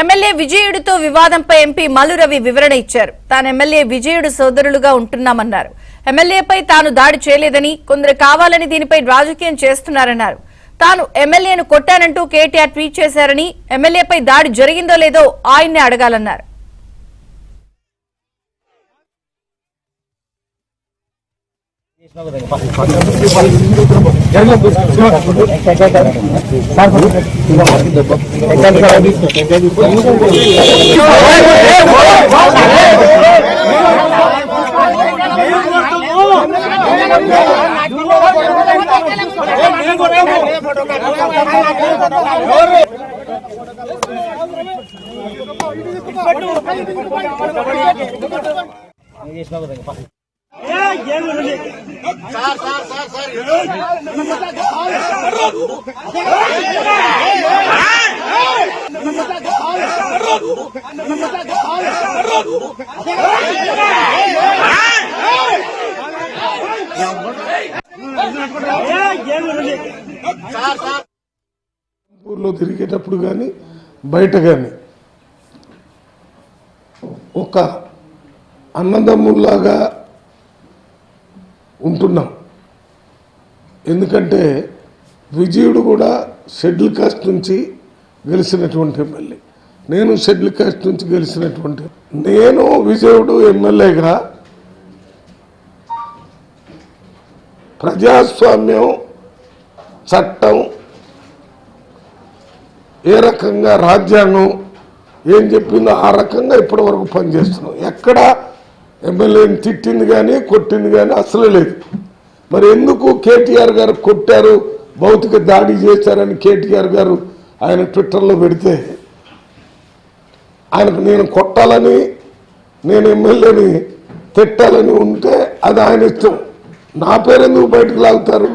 MLA విజయుడితో వివాదంపై MP Mallu Ravi వివరణ ఇచ్చారు. తాను ఎమ్మెల్యే విజయుడు సోదరులుగా ఉంటున్నామన్నారు. ఎమ్మెల్యేపై తాను దాడి చేయలేదని, కొందరు కావాలని దీనిపై రాజకీయం చేస్తున్నారన్నారు. తాను ఎమ్మెల్యేను కొట్టానంటూ కేటీఆర్ ట్వీట్ చేశారని, ఎమ్మెల్యేపై దాడి జరిగిందో లేదో ఆయన్నే అడగాలన్నారు. ఊర్లో తిరిగేటప్పుడు కానీ బయట కానీ ఒక అన్నదమ్ముల్లాగా ఉంటున్నాం. ఎందుకంటే విజయుడు కూడా షెడ్యూల్ కాస్ట్ నుంచి గెలిచినటువంటి ఎమ్మెల్యే, నేను షెడ్యూల్ కాస్ట్ నుంచి గెలిచినటువంటి. నేను విజయుడు ఎమ్మెల్యేగా ప్రజాస్వామ్యం, చట్టం, ఏ రకంగా రాజ్యాంగం ఏం చెప్పిందో ఆ రకంగా ఇప్పటి వరకు పనిచేస్తున్నాం. ఎక్కడ ఎమ్మెల్యేని తిట్టింది కానీ కొట్టింది కానీ అసలు లేదు. మరి ఎందుకు కేటీఆర్ గారు కొట్టారు, భౌతిక దాడి చేశారని కేటీఆర్ గారు ఆయన ట్విట్టర్లో పెడితే, ఆయనకు నేను కొట్టాలని, నేను ఎమ్మెల్యేని తిట్టాలని ఉంటే అది ఆయన ఇష్టం. నా పేరు ఎందుకు బయటకు లాగుతారు?